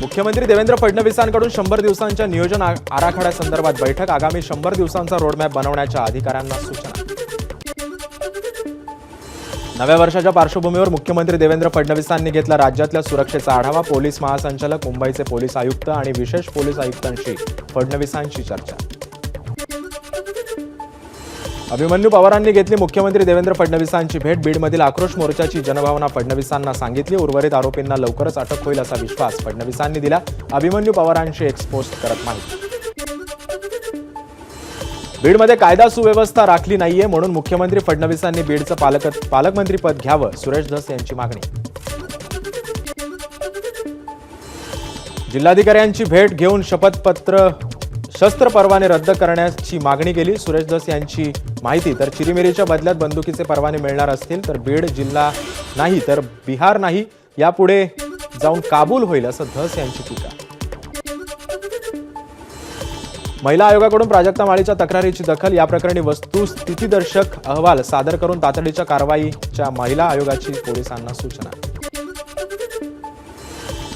मुख्यमंत्री देवेंद्र फडणवीसांकडून 100 दिवसांच्या नियोजन आराखड्यासंदर्भात बैठक. आगामी 100 दिवसांचा रोडमॅप बनवण्याच्या अधिकाऱ्यांना सूचना. नव्या वर्षाच्या पार्श्वभूमीवर मुख्यमंत्री देवेंद्र फडणवीसांनी घेतला राज्यातल्या सुरक्षेचा आढावा. पोलीस महासंचालक, मुंबईचे पोलीस आयुक्त आणि विशेष पोलीस आयुक्तांशी फडणवीसांची चर्चा. अभिमन्यू पवारांनी घेतली मुख्यमंत्री देवेंद्र फडणवीसांची भेट. बीडमधील आक्रोश मोर्चाची जनभावना फडणवीसांना सांगितली. उर्वरित आरोपींना लवकरच अटक होईल असा विश्वास फडणवीसांनी दिला. अभिमन्यू पवारांशी एक्सपोस्ट करत माहिती. बीडमध्ये कायदा सुव्यवस्था राखली नाहीये म्हणून मुख्यमंत्री फडणवीसांनी बीडचं पालकमंत्रीपद घ्यावं, सुरेश धस यांची मागणी. जिल्हाधिकाऱ्यांची भेट घेऊन शपथपत्र शस्त्र परवाने रद्द करण्याची मागणी केली. सुरेश धस यांची माहिती. तर चिरीमिरीच्या बदल्यात बंदुकीचे परवाने मिळणार असतील तर बीड जिल्हा नाही तर बिहार नाही, यापुढे जाऊन काबूल होईल असं धस यांची टीका. महिला आयोगाकडून प्राजक्ता माळीच्या तक्रारीची दखल. या प्रकरणी वस्तुस्थितीदर्शक अहवाल सादर करून तातडीच्या कारवाईच्या महिला आयोगाची पोलिसांना सूचना.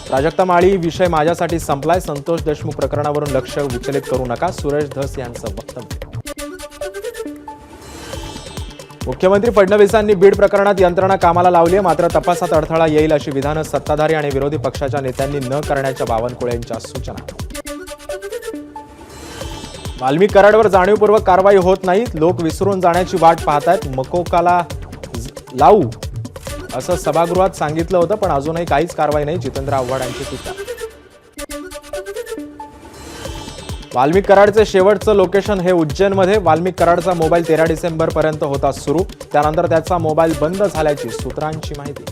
प्राजक्ता माळी विषय माझ्यासाठी संपलाय. संतोष देशमुख प्रकरणावरून लक्ष विचलित करू नका, सुरेश धस यांचं वक्तव्य. मुख्यमंत्री फडणवीसांनी बीड प्रकरणात यंत्रणा कामाला लावली आहे, मात्र तपासात अडथळा येईल अशी विधानं सत्ताधारी आणि विरोधी पक्षाच्या नेत्यांनी न करण्याच्या बावनकुळे यांच्या सूचना. वाल्मिक कराडवर जाणीवपूर्वक कारवाई होत नाही, लोक विसरून जाण्याची वाट पाहतायत. मकोकाला लावू असं सभागृहात सांगितलं होतं पण अजूनही काहीच कारवाई नाही, जितेंद्र आव्हाड यांची टीका. वाल्मिक कराडचे शेवटचं लोकेशन हे उज्जैनमध्ये. वाल्मिक कराडचा मोबाईल 13 डिसेंबर पर्यंत होता सुरू, त्यानंतर त्याचा मोबाईल बंद झाल्याची सूत्रांची माहिती.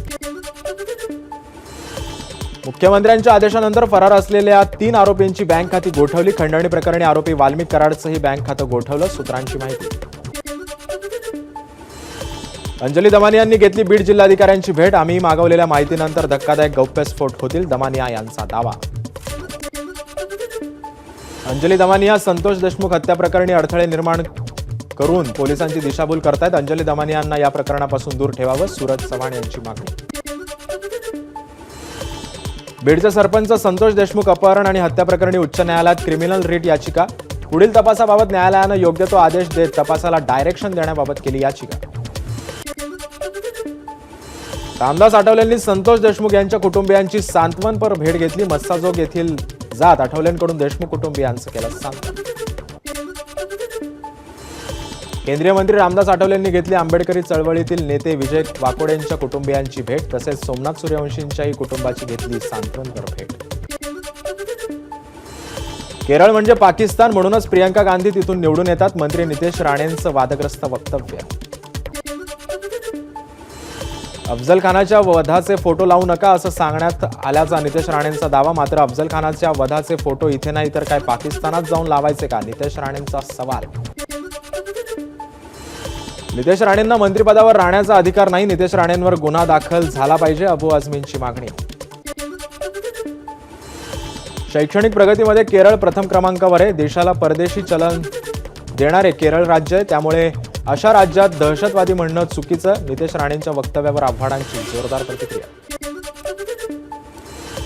मुख्यमंत्र्यांच्या आदेशानंतर फरार असलेल्या 3 आरोपींची बँक खाती गोठवली. खंडणी प्रकरणी आरोपी वाल्मिक कराडचंही बँक खातं गोठवलं, सूत्रांची माहिती. अंजली दमानियांनी घेतली बीड जिल्हाधिकाऱ्यांची भेट. आम्ही मागवलेल्या माहितीनंतर धक्कादायक गौप्यस्फोट होतील, दमानिया यांचा दावा. अंजली दमानिया संतोष देशमुख हत्या प्रकरणी अडथळे निर्माण करून पोलिसांची दिशाभूल करतायत. अंजली दमानियांना या प्रकरणापासून दूर ठेवावं, सूरज चव्हाण यांची मागणी. बीडचे सरपंच संतोष देशमुख अपहरण आणि हत्या प्रकरणी उच्च न्यायालयात क्रिमिनल रिट याचिका. पुढील तपासाबाबत न्यायालयानं योग्य तो आदेश देत तपासाला डायरेक्शन देण्याबाबत केली याचिका. रामदास आठवलेंनी संतोष देशमुख यांच्या कुटुंबियांची सांत्वनपर भेट घेतली. मस्साजोग येथील जात आठवलेंकडून देशमुख कुटुंबियांचं केलं सांत्वन. केंद्रीय मंत्री रामदास आठवलेंनी घेतली आंबेडकरी चळवळीतील नेते विजय वाकोडेंच्या कुटुंबियांची भेट. तसेच सोमनाथ सूर्यवंशींच्याही कुटुंबाची घेतली सांत्वनपर भेट. केरळ म्हणजे पाकिस्तान म्हणूनच प्रियंका गांधी तिथून निवडून येतात, मंत्री नितेश राणेंचं वादग्रस्त वक्तव्य. अफजल खानाच्या वधाचे फोटो लावू नका असं सांगण्यात आल्याचा नितेश राणेंचा दावा. मात्र अफजल खानाच्या वधाचे फोटो इथे नाही तर काय पाकिस्तानात जाऊन लावायचे का, नितेश राणेंचा सवाल. नितेश राणेंना मंत्रिपदावर राहण्याचा अधिकार नाही, नितेश राणेंवर गुन्हा दाखल झाला पाहिजे, अबू आझमींची मागणी. शैक्षणिक प्रगतीमध्ये केरळ प्रथम क्रमांकावर आहे. देशाला परदेशी चलन देणारे केरळ राज्य आहे, त्यामुळे अशा राज्यात दहशतवादी म्हणणं चुकीचं. नितेश राणेंच्या वक्तव्यावर आव्हाडांची जोरदार प्रतिक्रिया.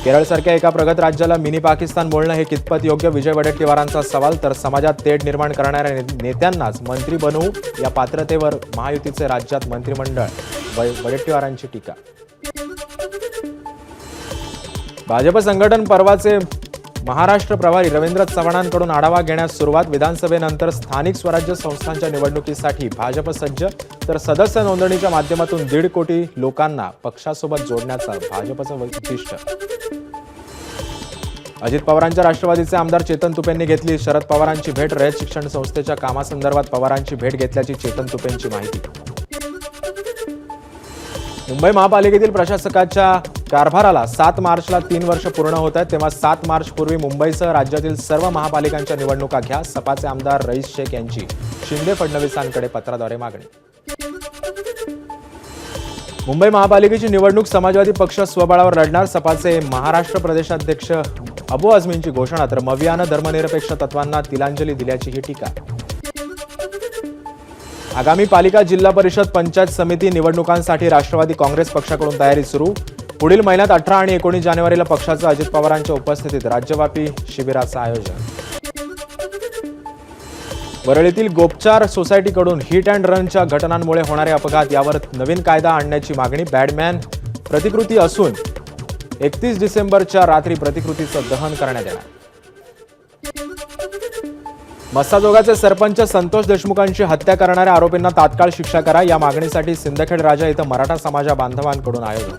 केरळसारख्या एका प्रगत राज्याला मिनी पाकिस्तान बोलणं हे कितपत योग्य, विजय वडेट्टीवारांचा सवाल. तर समाजात तेढ निर्माण करणाऱ्या नेत्यांनाच मंत्री बनवू या पात्रतेवर महायुतीचे राज्यात मंत्रिमंडळ, वडेट्टीवारांची टीका. भाजप संघटन पर्वाचे महाराष्ट्र प्रभारी रवींद्र चव्हाणांकडून आढावा घेण्यास सुरुवात. विधानसभेनंतर स्थानिक स्वराज्य संस्थांच्या निवडणुकीसाठी भाजप सज्ज. तर सदस्य नोंदणीच्या माध्यमातून 1.5 कोटी लोकांना पक्षासोबत जोडण्याचं भाजपचं उद्दिष्ट. अजित पवारांच्या राष्ट्रवादीचे आमदार चेतन तुपेंनी घेतली शरद पवारांची भेट. रयत शिक्षण संस्थेच्या कामासंदर्भात पवारांची भेट घेतल्याची चेतन तुपेंची माहिती. मुंबई महापालिकेतील प्रशासकाच्या कारभाराला 7 मार्चला 3 वर्ष पूर्ण होत आहेत, तेव्हा 7 मार्च पूर्वी मुंबईसह राज्यातील सर्व महापालिकांच्या निवडणुका घ्या. सपाचे आमदार रईस शेख यांची शिंदे फडणवीसांकडे पत्राद्वारे मागणी. मुंबई महापालिकेची निवडणूक समाजवादी पक्ष स्वबळावर लढणार. सपाचे महाराष्ट्र प्रदेशाध्यक्ष अबू आझमींची घोषणा. तर मवियानं धर्मनिरपेक्ष तत्वांना तिलांजली दिल्याची ही टीका. आगामी पालिका, जिल्हा परिषद, पंचायत समिती निवडणुकांसाठी राष्ट्रवादी काँग्रेस पक्षाकडून तयारी सुरू. पुढील महिन्यात 18 आणि 19 जानेवारीला पक्षाचं अजित पवारांच्या उपस्थितीत राज्यव्यापी शिबिराचं आयोजन. वरळीतील गोपचार सोसायटीकडून हिट अँड रनच्या घटनांमुळे होणारे अपघात यावर नवीन कायदा आणण्याची मागणी. बॅडमॅन प्रतिकृती असून 31 डिसेंबरच्या रात्री प्रतिकृतीचं दहन करण्यात येणार. मस्साजोगाचे सरपंच संतोष देशमुखांची हत्या करणाऱ्या आरोपींना तात्काळ शिक्षा करा या मागणीसाठी सिंदखेड राजा इथं मराठा समाजा बांधवांकडून आयोजन.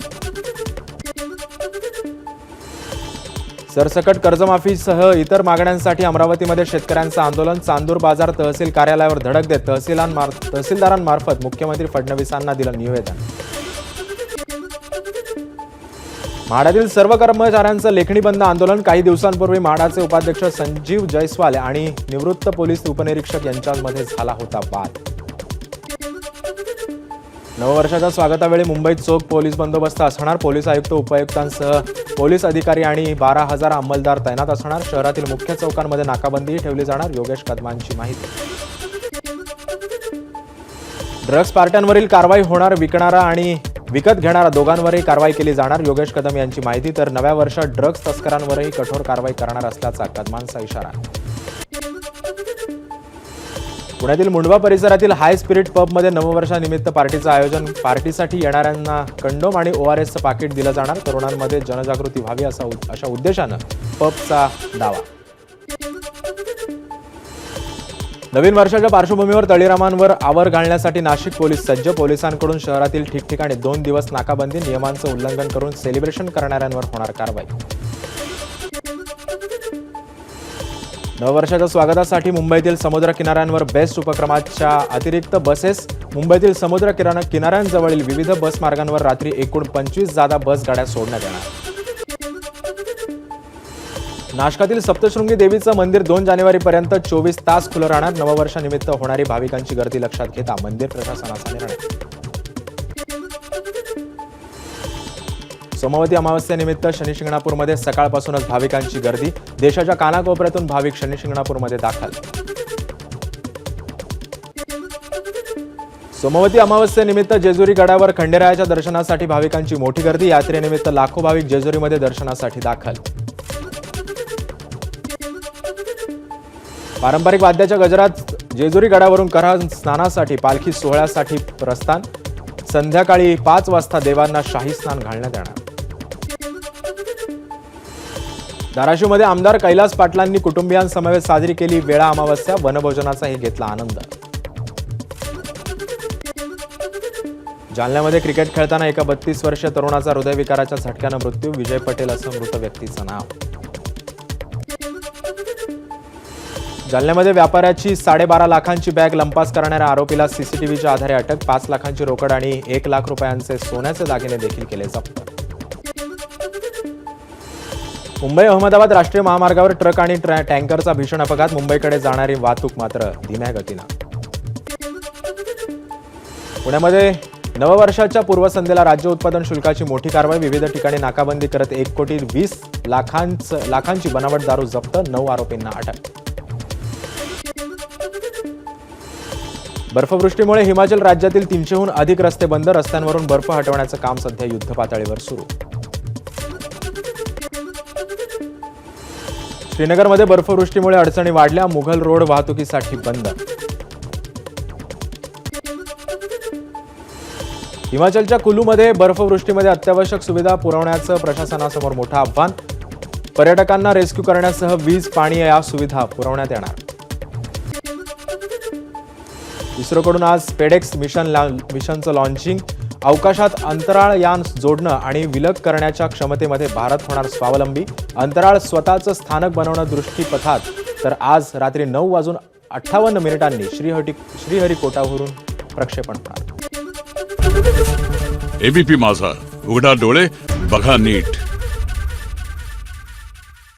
सरसकट कर्जमाफीसह इतर मागण्यांसाठी अमरावतीमध्ये शेतकऱ्यांचं आंदोलन. चांदूर बाजार तहसील कार्यालयावर धडक देत तहसीलदारांमार्फत मुख्यमंत्री फडणवीसांना दिलं निवेदन. म्हाडातील सर्व कर्मचाऱ्यांचं लेखणी बंद आंदोलन. काही दिवसांपूर्वी म्हाडाचे उपाध्यक्ष संजीव जयस्वाल आणि निवृत्त पोलीस उपनिरीक्षक यांच्यामध्ये झाला होता वाद. नववर्षाच्या स्वागतावेळी मुंबईत चोख पोलीस बंदोबस्त असणार. पोलीस आयुक्त उपायुक्तांसह पोलीस अधिकारी आणि 12,000 अंमलदार तैनात असणार. शहरातील मुख्य चौकांमध्ये नाकाबंदी ठेवली जाणार. योगेश कदमांची माहिती. ड्रग्ज पार्ट्यांवरील कारवाई होणार. विकणारा आणि विकत घेणारा दोघांवरही कारवाई केली जाणार. योगेश कदम यांची माहिती. तर नव्या वर्षात ड्रग्ज तस्करांवरही कठोर कारवाई करणार असल्याचा कदमांचा इशारा. पुण्यातील मुंडवा परिसरातील हाय स्पिरिट पबमध्ये नववर्षानिमित्त पार्टीचं आयोजन. पार्टीसाठी येणाऱ्यांना कंडोम आणि ORSचं पाकिट दिलं जाणार. तरुणांमध्ये जनजागृती व्हावी अशा उद्देशानं पबचा दावा. नवीन वर्षाच्या पार्श्वभूमीवर तळीरामांवर आवर घालण्यासाठी नाशिक पोलीस सज्ज. पोलिसांकडून शहरातील ठिकठिकाणी 2 दिवस नाकाबंदी. नियमांचं उल्लंघन करून सेलिब्रेशन करणाऱ्यांवर होणार कारवाई. नववर्षाच्या स्वागतासाठी मुंबईतील समुद्र किनाऱ्यांवर बेस्ट उपक्रमाच्या अतिरिक्त बसेस. मुंबईतील समुद्र किनाऱ्यांजवळील विविध बस मार्गांवर रात्री एकूण 25 जादा बस गाड्या सोडण्यात येणार. नाशकातील सप्तशृंगी देवीचं मंदिर 2 जानेवारीपर्यंत 24 तास खुलं राहणार. नववर्षानिमित्त होणारी भाविकांची गर्दी लक्षात घेता मंदिर प्रशासनाचा निर्णय. सोमवती अमावस्येनिमित्त शनी शिंगणापूरमध्ये सकाळपासूनच भाविकांची गर्दी. देशाच्या कानाकोपऱ्यातून भाविक शनी शिंगणापूरमध्ये दाखल. सोमवती अमावस्येनिमित्त जेजुरी गडावर खंडेरायाच्या दर्शनासाठी भाविकांची मोठी गर्दी. यात्रेनिमित्त लाखो भाविक जेजुरीमध्ये दर्शनासाठी दाखल. पारंपरिक वाद्याच्या गजरात जेजुरी गडावरून कऱ्हा स्नानासाठी पालखी सोहळ्यासाठी प्रस्थान. संध्याकाळी 5 वाजता देवांना शाही स्नान घालण्यात येणार. धाराशिवमध्ये आमदार कैलास पाटलांनी कुटुंबियांसमवेत साजरी केली वेळा अमावस्या. वनभोजनाचाही घेतला आनंद. जालन्यामध्ये क्रिकेट खेळताना एका 32 वर्षीय तरुणाचा हृदयविकाराच्या झटक्यानं मृत्यू. विजय पटेल असं मृत व्यक्तीचं नाव. जालन्यामध्ये व्यापाऱ्याची 12.5 लाखांची बॅग लंपास करणाऱ्या आरोपीला सीसीटीव्हीच्या आधारे अटक. 5 लाखांची रोकड आणि 1 लाख रुपयांचे सोन्याचे दागिने देखील केले जप्त. मुंबई अहमदाबाद राष्ट्रीय महामार्गावर ट्रक आणि टँकरचा भीषण अपघात. मुंबईकडे जाणारी वाहतूक मात्र धीम्या गतीनं. पुण्यामध्ये नववर्षाच्या पूर्वसंध्येला राज्य उत्पादन शुल्काची मोठी कारवाई. विविध ठिकाणी नाकाबंदी करत 1,20,00,000 लाखांची बनावट दारू जप्त. 9 आरोपींना अटक. बर्फवृष्टीमुळे हिमाचल राज्यातील 300हून अधिक रस्ते बंद. रस्त्यांवरून बर्फ हटवण्याचं काम सध्या युद्धपातळीवर सुरू. श्रीनगरमध्ये बर्फवृष्टीमुळे अडचणी वाढल्या. मुघल रोड वाहतुकीसाठी बंद. हिमाचलच्या कुलूमध्ये बर्फवृष्टीमध्ये अत्यावश्यक सुविधा पुरवण्याचं प्रशासनासमोर मोठं आव्हान. पर्यटकांना रेस्क्यू करण्यासह वीज, पाणी या सुविधा पुरवण्यात येणार. इस्रोकडून आज स्पेडेक्स मिशनचं लॉन्चिंग. अवकाशात अंतराळ यान जोडणं आणि विलग करण्याच्या क्षमतेमध्ये भारत होणार स्वावलंबी. अंतराळ स्वतःचं स्थानक बनवणं दृष्टीपथात. तर आज रात्री 9:58 श्रीहरिकोटावरून प्रक्षेपण होणार. एबीपी माझा, उघडा डोळे बघा नीट.